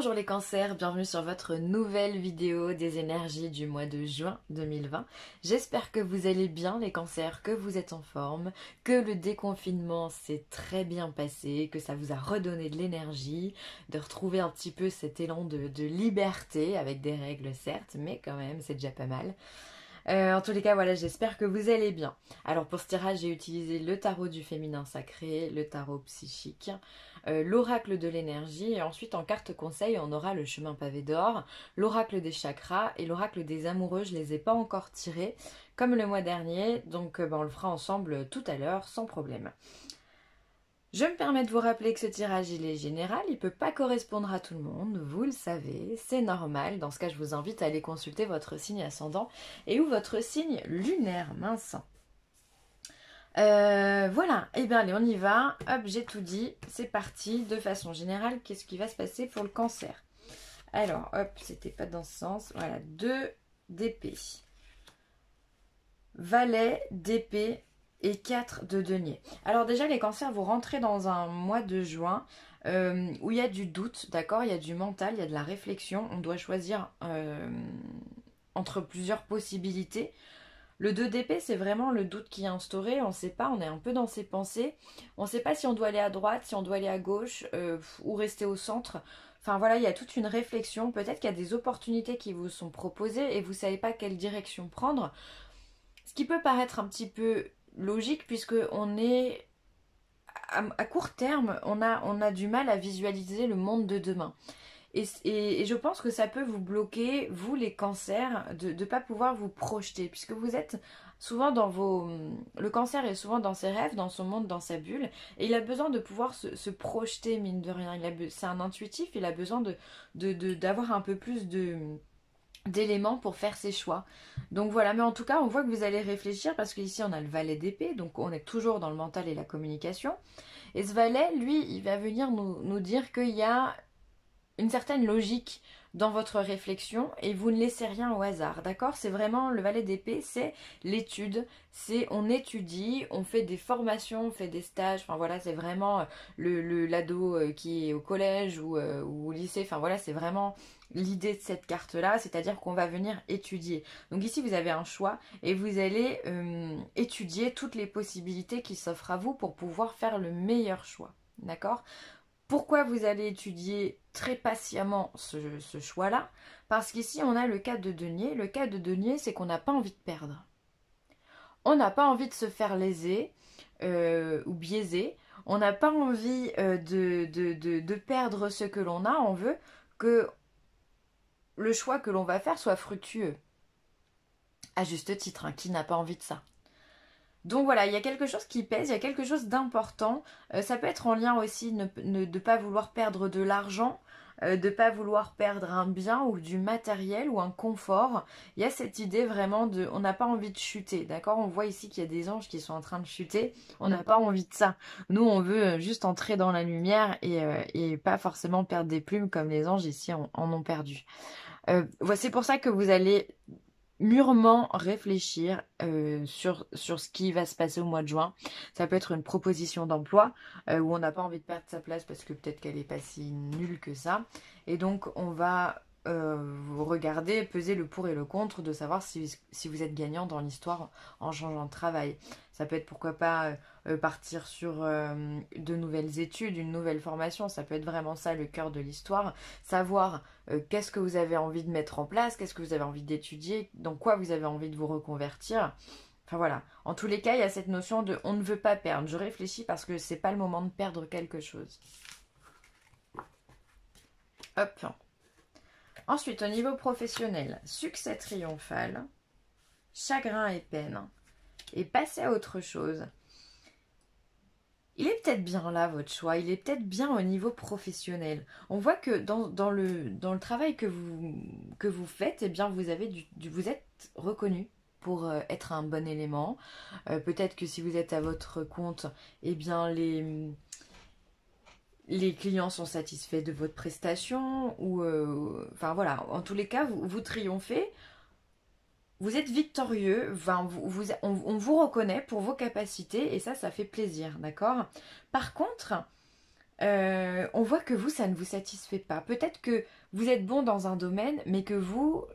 Bonjour les cancers, bienvenue sur votre nouvelle vidéo des énergies du mois de juin 2020. J'espère que vous allez bien les cancers, que vous êtes en forme, que le déconfinement s'est très bien passé, que ça vous a redonné de l'énergie, de retrouver un petit peu cet élan de liberté avec des règles certes, mais quand même c'est déjà pas mal. En tous les cas, voilà, j'espère que vous allez bien. Alors pour ce tirage, j'ai utilisé le tarot du féminin sacré, le tarot psychique, l'oracle de l'énergie, et ensuite en carte conseil, on aura le chemin pavé d'or, l'oracle des chakras et l'oracle des amoureux. Je les ai pas encore tirés, comme le mois dernier, donc on le fera ensemble tout à l'heure, sans problème. Je me permets de vous rappeler que ce tirage il est général, il ne peut pas correspondre à tout le monde, vous le savez, c'est normal. Dans ce cas, je vous invite à aller consulter votre signe ascendant et ou votre signe lunaire, mince. Voilà, et bien allez, on y va. Hop, j'ai tout dit, c'est parti. De façon générale, qu'est-ce qui va se passer pour le cancer? Alors, hop, c'était pas dans ce sens. Voilà, 2 d'épée, valet d'épée et 4 de denier. Alors déjà les cancers, vous rentrez dans un mois de juin où il y a du doute, d'accord, il y a du mental, il y a de la réflexion, on doit choisir entre plusieurs possibilités. Le 2 d'épée, c'est vraiment le doute qui est instauré, on ne sait pas, on est un peu dans ses pensées, on ne sait pas si on doit aller à droite, si on doit aller à gauche ou rester au centre. Enfin voilà, il y a toute une réflexion, peut-être qu'il y a des opportunités qui vous sont proposées et vous ne savez pas quelle direction prendre. Ce qui peut paraître un petit peu logique puisque on est à court terme, on a du mal à visualiser le monde de demain. Et je pense que ça peut vous bloquer, vous les cancers, de ne pas pouvoir vous projeter, puisque vous êtes souvent dans vos... Le cancer est souvent dans ses rêves, dans son monde, dans sa bulle, et il a besoin de pouvoir se projeter, mine de rien. C'est un intuitif, il a besoin d'avoir un peu plus d'éléments pour faire ses choix. Donc voilà, mais en tout cas, on voit que vous allez réfléchir, parce qu'ici, on a le valet d'épée, donc on est toujours dans le mental et la communication. Et ce valet, lui, il va venir nous dire qu'il y a une certaine logique dans votre réflexion et vous ne laissez rien au hasard, d'accord? C'est vraiment le valet d'épée, c'est l'étude, c'est on étudie, on fait des formations, on fait des stages, enfin voilà, c'est vraiment l'ado qui est au collège ou au lycée, enfin voilà, c'est vraiment l'idée de cette carte-là, c'est-à-dire qu'on va venir étudier. Donc ici, vous avez un choix et vous allez étudier toutes les possibilités qui s'offrent à vous pour pouvoir faire le meilleur choix, d'accord? Pourquoi vous allez étudier très patiemment ce choix-là? Parce qu'ici, on a le cas de denier. Le cas de denier, c'est qu'on n'a pas envie de perdre. On n'a pas envie de se faire léser ou biaiser. On n'a pas envie de perdre ce que l'on a. On veut que le choix que l'on va faire soit fructueux. À juste titre, hein, qui n'a pas envie de ça? Donc voilà, il y a quelque chose qui pèse, il y a quelque chose d'important. Ça peut être en lien aussi de ne pas vouloir perdre de l'argent, de ne pas vouloir perdre un bien ou du matériel ou un confort. Il y a cette idée vraiment de... On n'a pas envie de chuter, d'accord? On voit ici qu'il y a des anges qui sont en train de chuter. On n'a pas envie de ça. Nous, on veut juste entrer dans la lumière et pas forcément perdre des plumes comme les anges ici en ont perdu. C'est pour ça que vous allez mûrement réfléchir sur ce qui va se passer au mois de juin. Ça peut être une proposition d'emploi où on n'a pas envie de perdre sa place parce que peut-être qu'elle n'est pas si nulle que ça. Et donc on va vous regarder, peser le pour et le contre de savoir si vous êtes gagnant dans l'histoire en changeant de travail. Ça peut être pourquoi pas partir sur de nouvelles études, une nouvelle formation. Ça peut être vraiment ça le cœur de l'histoire. Savoir qu'est-ce que vous avez envie de mettre en place, qu'est-ce que vous avez envie d'étudier, dans quoi vous avez envie de vous reconvertir. Enfin voilà, en tous les cas, il y a cette notion de on ne veut pas perdre. Je réfléchis parce que c'est pas le moment de perdre quelque chose. Hop. Ensuite, au niveau professionnel, succès triomphal, chagrin et peine, et passer à autre chose. Il est peut-être bien là votre choix, il est peut-être bien au niveau professionnel. On voit que dans le travail que vous faites, eh bien vous êtes reconnu pour être un bon élément. Peut-être que si vous êtes à votre compte, eh bien les clients sont satisfaits de votre prestation ou enfin voilà, en tous les cas vous triomphez, vous êtes victorieux, enfin, on vous reconnaît pour vos capacités et ça fait plaisir, d'accord? Par contre, On voit que vous, ça ne vous satisfait pas. Peut-être que vous êtes bon dans un domaine, mais que vous,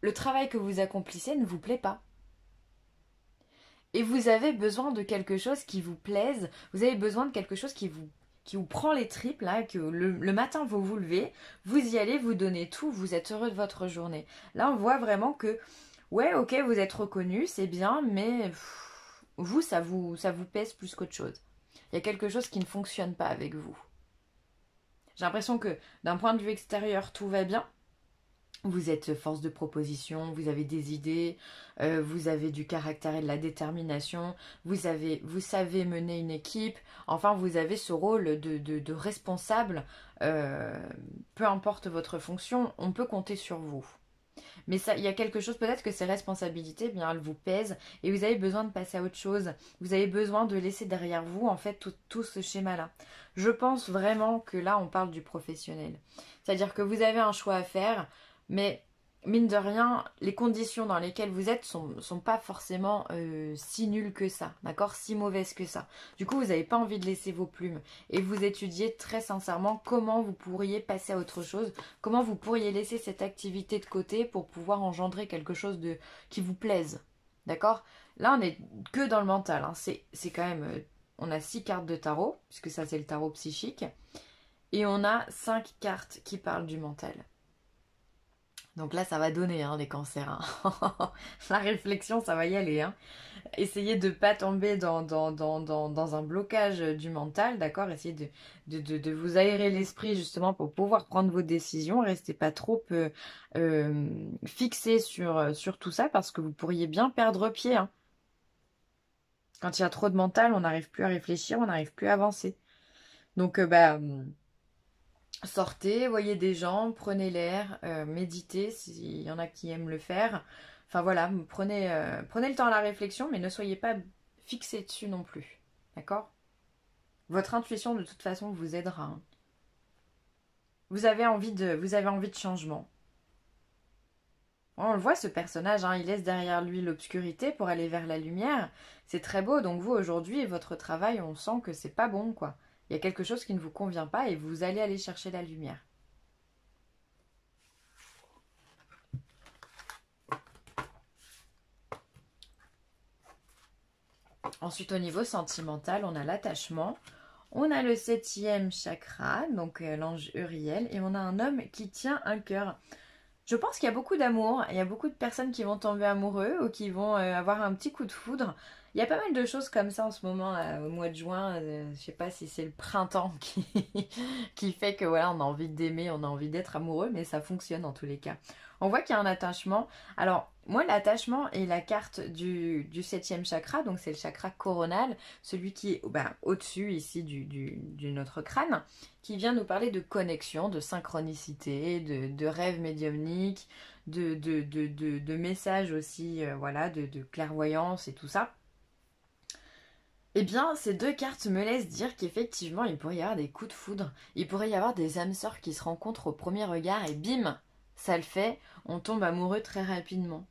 le travail que vous accomplissez ne vous plaît pas. Et vous avez besoin de quelque chose qui vous plaise, vous avez besoin de quelque chose qui vous prend les tripes, là, que le matin vous vous levez, vous y allez, vous donnez tout, vous êtes heureux de votre journée. Là, on voit vraiment que, ouais, ok, vous êtes reconnu, c'est bien, mais vous, ça vous pèse plus qu'autre chose. Il y a quelque chose qui ne fonctionne pas avec vous. J'ai l'impression que d'un point de vue extérieur, tout va bien. Vous êtes force de proposition, vous avez des idées, vous avez du caractère et de la détermination, vous savez mener une équipe, enfin vous avez ce rôle de responsable, peu importe votre fonction, on peut compter sur vous. Mais ça, il y a quelque chose, peut-être que ces responsabilités, eh bien, elles vous pèsent et vous avez besoin de passer à autre chose. Vous avez besoin de laisser derrière vous, en fait, tout ce schéma-là. Je pense vraiment que là, on parle du professionnel. C'est-à-dire que vous avez un choix à faire, mais mine de rien, les conditions dans lesquelles vous êtes sont pas forcément si nulles que ça, d'accord? Si mauvaises que ça. Du coup, vous n'avez pas envie de laisser vos plumes et vous étudiez très sincèrement comment vous pourriez passer à autre chose, comment vous pourriez laisser cette activité de côté pour pouvoir engendrer quelque chose qui vous plaise, d'accord? Là, on n'est que dans le mental, hein. C'est quand même... on a 6 cartes de tarot, puisque ça c'est le tarot psychique, et on a 5 cartes qui parlent du mental. Donc là, ça va donner, hein, les cancers. Hein. La réflexion, ça va y aller. Hein. Essayez de ne pas tomber dans un blocage du mental, d'accord? Essayez de vous aérer l'esprit, justement, pour pouvoir prendre vos décisions. Restez pas trop fixé sur tout ça, parce que vous pourriez bien perdre pied. Hein. Quand il y a trop de mental, on n'arrive plus à réfléchir, on n'arrive plus à avancer. Donc, sortez, voyez des gens, prenez l'air, méditez s'il y en a qui aiment le faire. Enfin voilà, prenez le temps à la réflexion, mais ne soyez pas fixé dessus non plus. D'accord? Votre intuition, de toute façon, vous aidera. Hein. Vous avez envie de changement. On le voit, ce personnage, hein, il laisse derrière lui l'obscurité pour aller vers la lumière. C'est très beau, donc vous, aujourd'hui, votre travail, on sent que c'est pas bon, quoi. Il y a quelque chose qui ne vous convient pas et vous allez aller chercher la lumière. Ensuite, au niveau sentimental, on a l'attachement. On a le 7e chakra, donc l'ange Uriel, et on a un homme qui tient un cœur. Je pense qu'il y a beaucoup d'amour, il y a beaucoup de personnes qui vont tomber amoureux ou qui vont avoir un petit coup de foudre. Il y a pas mal de choses comme ça en ce moment, au mois de juin. Je sais pas si c'est le printemps qui fait que voilà, on a envie d'aimer, on a envie d'être amoureux, mais ça fonctionne en tous les cas. On voit qu'il y a un attachement. Alors, moi, l'attachement est la carte du 7e chakra, donc c'est le chakra coronal, celui qui est au-dessus ici du notre crâne, qui vient nous parler de connexion, de synchronicité, de rêves médiumniques, de messages aussi, voilà, de clairvoyance et tout ça. Eh bien, ces deux cartes me laissent dire qu'effectivement, il pourrait y avoir des coups de foudre. Il pourrait y avoir des âmes sœurs qui se rencontrent au premier regard et bim, ça le fait, on tombe amoureux très rapidement.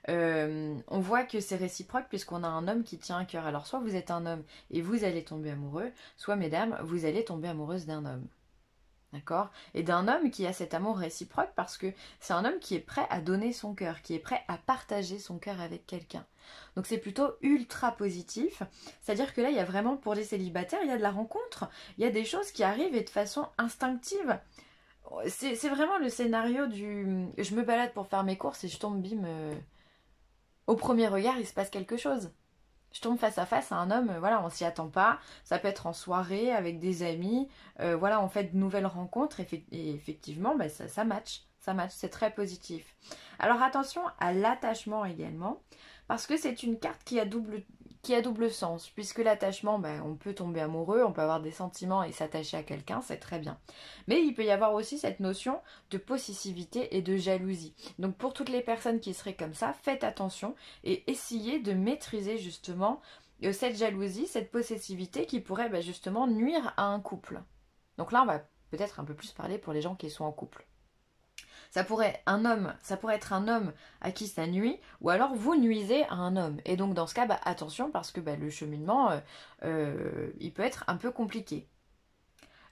On voit que c'est réciproque puisqu'on a un homme qui tient un cœur. Alors soit vous êtes un homme et vous allez tomber amoureux, soit mesdames, vous allez tomber amoureuse d'un homme. D'accord? Et d'un homme qui a cet amour réciproque parce que c'est un homme qui est prêt à donner son cœur, qui est prêt à partager son cœur avec quelqu'un. Donc c'est plutôt ultra positif. C'est-à-dire que là, il y a vraiment, pour les célibataires, il y a de la rencontre. Il y a des choses qui arrivent et de façon instinctive. C'est vraiment le scénario du... Je me balade pour faire mes courses et je tombe, bim... Au premier regard, il se passe quelque chose. Je tombe face à face à un homme, voilà, on s'y attend pas. Ça peut être en soirée, avec des amis. Voilà, on fait de nouvelles rencontres et effectivement, ça match. Ça match, c'est très positif. Alors attention à l'attachement également, parce que c'est une carte qui a double sens. Puisque l'attachement, on peut tomber amoureux, on peut avoir des sentiments et s'attacher à quelqu'un, c'est très bien. Mais il peut y avoir aussi cette notion de possessivité et de jalousie. Donc pour toutes les personnes qui seraient comme ça, faites attention et essayez de maîtriser justement cette jalousie, cette possessivité qui pourrait justement nuire à un couple. Donc là, on va peut-être un peu plus parler pour les gens qui sont en couple. Ça pourrait être un homme à qui ça nuit, ou alors vous nuisez à un homme. Et donc dans ce cas, attention parce que le cheminement, il peut être un peu compliqué.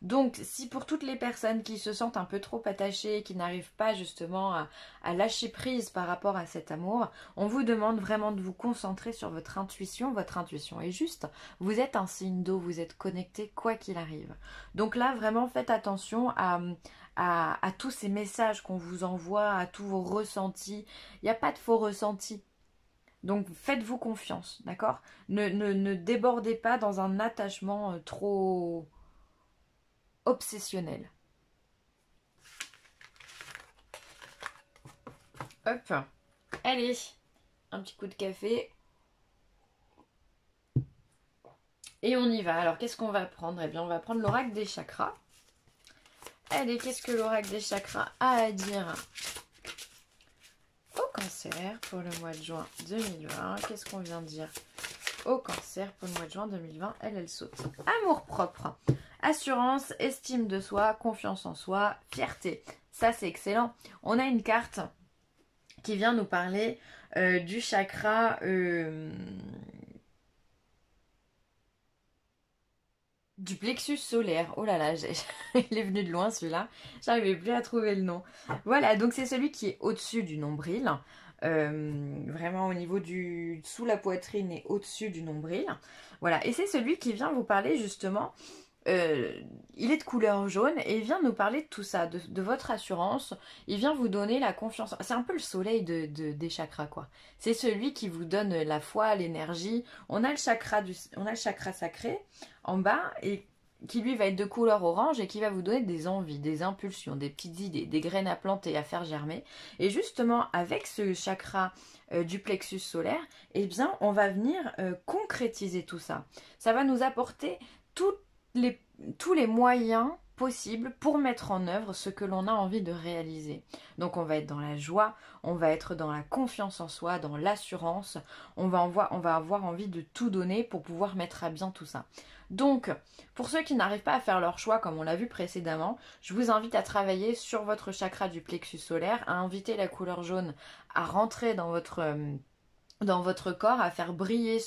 Donc, si pour toutes les personnes qui se sentent un peu trop attachées, qui n'arrivent pas justement à lâcher prise par rapport à cet amour, on vous demande vraiment de vous concentrer sur votre intuition. Votre intuition est juste. Vous êtes un signe d'eau, vous êtes connecté quoi qu'il arrive. Donc là, vraiment, faites attention à tous ces messages qu'on vous envoie, à tous vos ressentis. Il n'y a pas de faux ressentis. Donc faites-vous confiance, d'accord? Ne débordez pas dans un attachement trop obsessionnel. Hop, allez, un petit coup de café. Et on y va. Alors qu'est-ce qu'on va prendre? Eh bien on va prendre l'oracle des chakras. Allez, qu'est-ce que l'oracle des chakras a à dire au cancer pour le mois de juin 2020? Qu'est-ce qu'on vient de dire au cancer pour le mois de juin 2020? Elle saute. Amour propre, assurance, estime de soi, confiance en soi, fierté. Ça, c'est excellent. On a une carte qui vient nous parler du chakra du plexus solaire. Oh là là, il est venu de loin celui-là. J'arrivais plus à trouver le nom. Voilà, donc c'est celui qui est au-dessus du nombril. Vraiment au niveau du sous la poitrine et au-dessus du nombril. Voilà, et c'est celui qui vient vous parler justement. Il est de couleur jaune et il vient nous parler de tout ça, de votre assurance. Il vient vous donner la confiance. C'est un peu le soleil des chakras, quoi. C'est celui qui vous donne la foi, l'énergie. On a le chakra sacré en bas et qui lui va être de couleur orange et qui va vous donner des envies, des impulsions, des petites idées, des graines à planter, à faire germer. Et justement, avec ce chakra du plexus solaire, eh bien, on va venir concrétiser tout ça. Ça va nous apporter tous les moyens possibles pour mettre en œuvre ce que l'on a envie de réaliser. Donc on va être dans la joie, on va être dans la confiance en soi, dans l'assurance, on va avoir envie de tout donner pour pouvoir mettre à bien tout ça. Donc, pour ceux qui n'arrivent pas à faire leur choix, comme on l'a vu précédemment, je vous invite à travailler sur votre chakra du plexus solaire, à inviter la couleur jaune à rentrer dans votre corps, à faire briller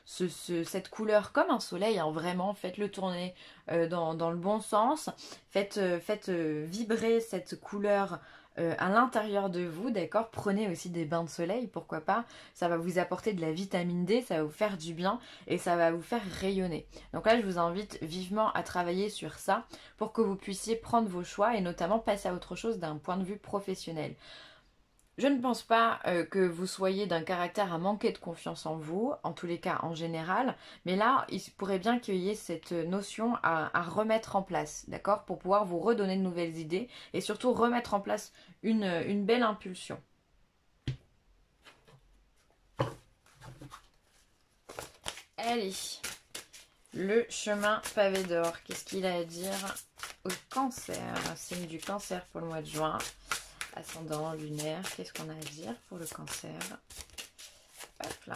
cette couleur comme un soleil, hein, vraiment, faites-le tourner dans le bon sens, faites vibrer cette couleur à l'intérieur de vous, d'accord? Prenez aussi des bains de soleil, pourquoi pas, ça va vous apporter de la vitamine D, ça va vous faire du bien et ça va vous faire rayonner. Donc là, je vous invite vivement à travailler sur ça pour que vous puissiez prendre vos choix et notamment passer à autre chose d'un point de vue professionnel. Je ne pense pas que vous soyez d'un caractère à manquer de confiance en vous, en tous les cas en général, mais là, il pourrait bien qu'il y ait cette notion à remettre en place, d'accord? Pour pouvoir vous redonner de nouvelles idées et surtout remettre en place une belle impulsion. Allez, le chemin pavé d'or, qu'est-ce qu'il a à dire au cancer? Signe du cancer pour le mois de juin. Ascendant, lunaire, qu'est-ce qu'on a à dire pour le cancer? Hop là.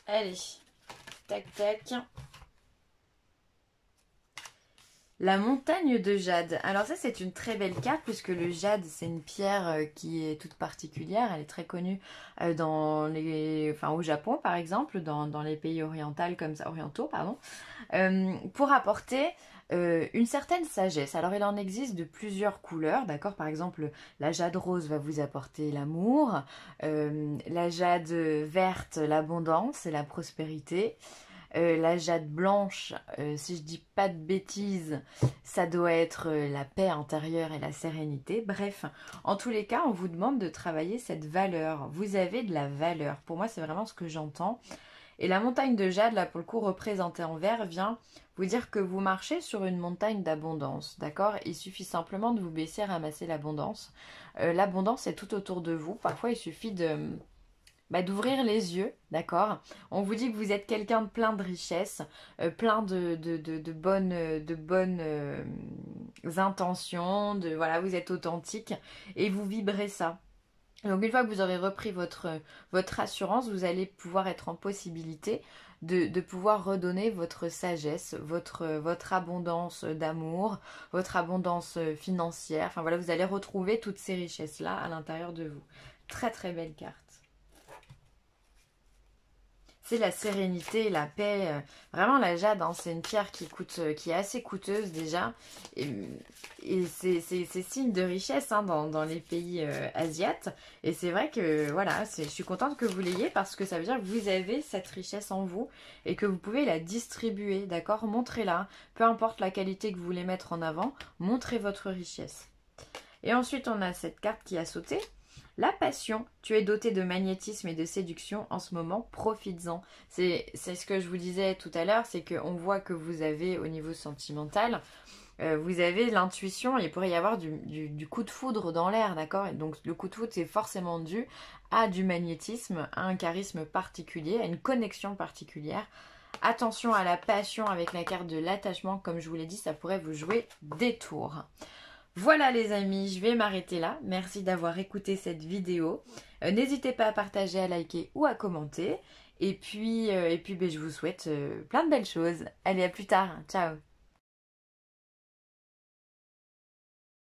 Allez, tac tac. La montagne de jade. Alors ça c'est une très belle carte puisque le jade c'est une pierre qui est toute particulière. Elle est très connue au Japon par exemple, dans les pays orientaux, pardon, pour apporter une certaine sagesse. Alors il en existe de plusieurs couleurs, d'accord? Par exemple la jade rose va vous apporter l'amour, la jade verte l'abondance et la prospérité. La jade blanche, si je dis pas de bêtises, ça doit être la paix intérieure et la sérénité. Bref, en tous les cas, on vous demande de travailler cette valeur. Vous avez de la valeur. Pour moi, c'est vraiment ce que j'entends. Et la montagne de jade, là, pour le coup, représentée en vert, vient vous dire que vous marchez sur une montagne d'abondance, d'accord? Il suffit simplement de vous baisser à ramasser l'abondance. L'abondance est tout autour de vous. Parfois, il suffit d'ouvrir les yeux, d'accord? On vous dit que vous êtes quelqu'un de plein de richesses, plein de bonnes intentions, voilà, vous êtes authentique et vous vibrez ça. Donc une fois que vous aurez repris votre assurance, vous allez pouvoir être en possibilité de pouvoir redonner votre sagesse, votre abondance d'amour, votre abondance financière. Enfin voilà, vous allez retrouver toutes ces richesses-là à l'intérieur de vous. Très très belle carte. c'est la sérénité, la paix. Vraiment, la jade, hein, c'est une pierre qui est assez coûteuse déjà. Et c'est signe de richesse hein, dans les pays asiates. Et c'est vrai que voilà, je suis contente que vous l'ayez parce que ça veut dire que vous avez cette richesse en vous et que vous pouvez la distribuer, d'accord? Montrez-la. Peu importe la qualité que vous voulez mettre en avant, montrez votre richesse. Et ensuite, on a cette carte qui a sauté. La passion, tu es doté de magnétisme et de séduction en ce moment, profites-en. C'est ce que je vous disais tout à l'heure, c'est qu'on voit que vous avez au niveau sentimental, vous avez l'intuition, il pourrait y avoir du coup de foudre dans l'air, d'accord? Donc le coup de foudre, c'est forcément dû à du magnétisme, à un charisme particulier, à une connexion particulière. Attention à la passion avec la carte de l'attachement, comme je vous l'ai dit, ça pourrait vous jouer des tours. Voilà les amis, je vais m'arrêter là. Merci d'avoir écouté cette vidéo. N'hésitez pas à partager, à liker ou à commenter. Et puis ben, je vous souhaite plein de belles choses. Allez, à plus tard. Ciao.